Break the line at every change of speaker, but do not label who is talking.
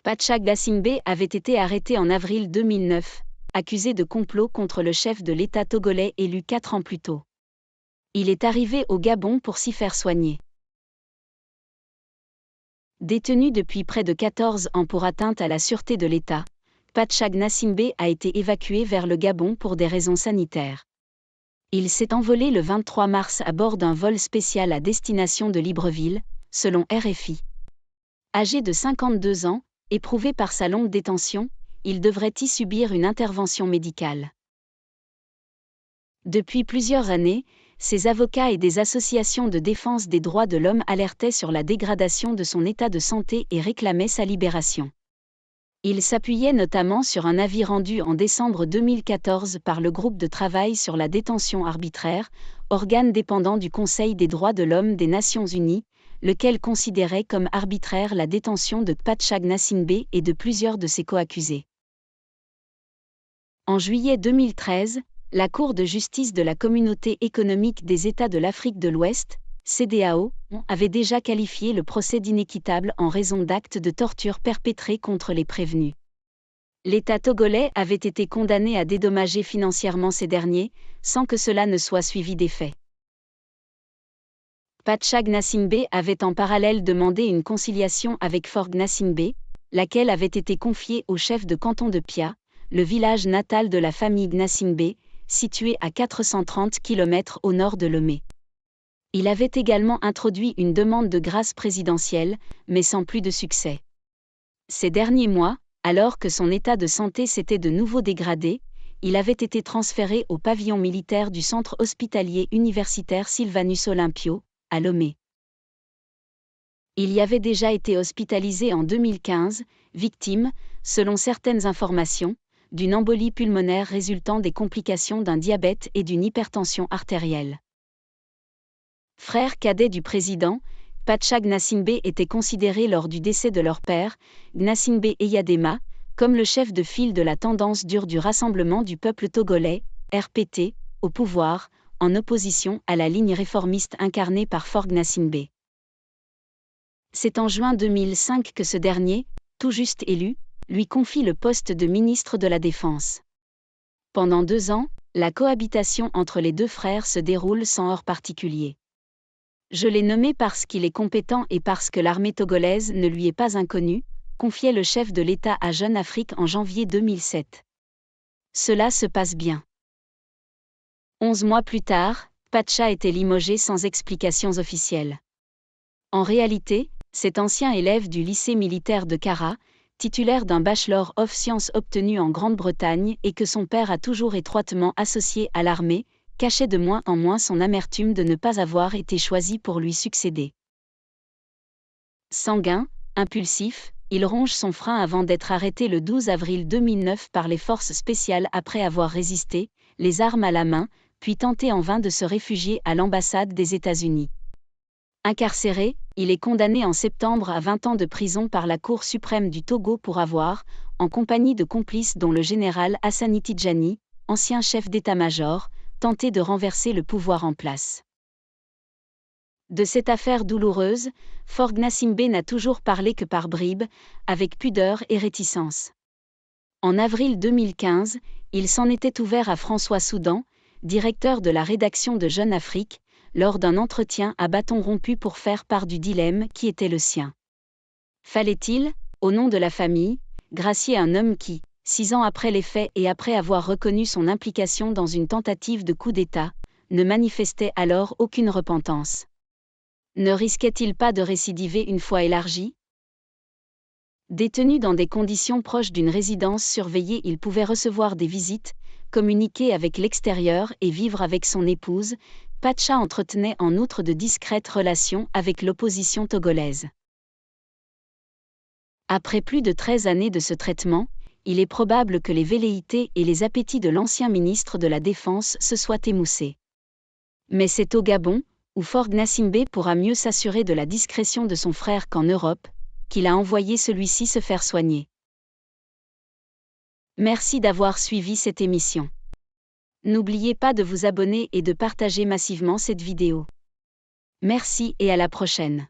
Pachag Nassimbe avait été arrêté en avril 2009, accusé de complot contre le chef de l'État togolais élu 4 ans plus tôt. Il est arrivé au Gabon pour s'y faire soigner. Détenu depuis près de 14 ans pour atteinte à la sûreté de l'État, Pachag Nassimbe a été évacué vers le Gabon pour des raisons sanitaires. Il s'est envolé le 23 mars à bord d'un vol spécial à destination de Libreville, selon RFI. Âgé de 52 ans, éprouvé par sa longue détention, il devrait y subir une intervention médicale. Depuis plusieurs années, ses avocats et des associations de défense des droits de l'homme alertaient sur la dégradation de son état de santé et réclamaient sa libération. Ils s'appuyaient notamment sur un avis rendu en décembre 2014 par le groupe de travail sur la détention arbitraire, organe dépendant du Conseil des droits de l'homme des Nations Unies, lequel considérait comme arbitraire la détention de Pachag Nassimbe et de plusieurs de ses coaccusés. En juillet 2013, la Cour de justice de la Communauté économique des États de l'Afrique de l'Ouest, CEDEAO, avait déjà qualifié le procès d'inéquitable en raison d'actes de torture perpétrés contre les prévenus. L'État togolais avait été condamné à dédommager financièrement ces derniers, sans que cela ne soit suivi d'effet. Pachag Nassimbe avait en parallèle demandé une conciliation avec Forg Nassimbe, laquelle avait été confiée au chef de canton de Pia, le village natal de la famille Nassimbe, situé à 430 km au nord de Lomé. Il avait également introduit une demande de grâce présidentielle, mais sans plus de succès. Ces derniers mois, alors que son état de santé s'était de nouveau dégradé, il avait été transféré au pavillon militaire du centre hospitalier universitaire Sylvanus Olympio, à Lomé. Il y avait déjà été hospitalisé en 2015, victime, selon certaines informations, d'une embolie pulmonaire résultant des complications d'un diabète et d'une hypertension artérielle. Frère cadet du président, Pachag Nassimbe était considéré lors du décès de leur père, Nassimbe Eyadema, comme le chef de file de la tendance dure du Rassemblement du peuple togolais, RPT, au pouvoir, en opposition à la ligne réformiste incarnée par Forg Nassimbe. C'est en juin 2005 que ce dernier, tout juste élu, lui confie le poste de ministre de la Défense. Pendant 2 ans, la cohabitation entre les deux frères se déroule sans heurts particuliers. Je l'ai nommé parce qu'il est compétent et parce que l'armée togolaise ne lui est pas inconnue, confiait le chef de l'État à Jeune Afrique en janvier 2007. Cela se passe bien. 11 mois plus tard, Pacha était limogé sans explications officielles. En réalité, cet ancien élève du lycée militaire de Kara, titulaire d'un Bachelor of Science obtenu en Grande-Bretagne et que son père a toujours étroitement associé à l'armée, cachait de moins en moins son amertume de ne pas avoir été choisi pour lui succéder. Sanguin, impulsif, il ronge son frein avant d'être arrêté le 12 avril 2009 par les forces spéciales après avoir résisté, les armes à la main, puis tenté en vain de se réfugier à l'ambassade des États-Unis. Incarcéré, il est condamné en septembre à 20 ans de prison par la Cour suprême du Togo pour avoir, en compagnie de complices dont le général Hassani Tidjani, ancien chef d'état-major, tenté de renverser le pouvoir en place. De cette affaire douloureuse, Forg Nassimbe n'a toujours parlé que par bribes, avec pudeur et réticence. En avril 2015, il s'en était ouvert à François Soudan, directeur de la rédaction de Jeune Afrique, lors d'un entretien à bâton rompu pour faire part du dilemme qui était le sien. Fallait-il, au nom de la famille, gracier un homme qui, 6 ans après les faits et après avoir reconnu son implication dans une tentative de coup d'État, ne manifestait alors aucune repentance? Ne risquait-il pas de récidiver une fois élargi? Détenu dans des conditions proches d'une résidence surveillée, il pouvait recevoir des visites, communiquer avec l'extérieur et vivre avec son épouse. Pacha entretenait en outre de discrètes relations avec l'opposition togolaise. Après plus de 13 années de ce traitement, il est probable que les velléités et les appétits de l'ancien ministre de la Défense se soient émoussés. Mais c'est au Gabon, où Forg Nassimbe pourra mieux s'assurer de la discrétion de son frère qu'en Europe, qu'il a envoyé celui-ci se faire soigner. Merci d'avoir suivi cette émission. N'oubliez pas de vous abonner et de partager massivement cette vidéo. Merci et à la prochaine.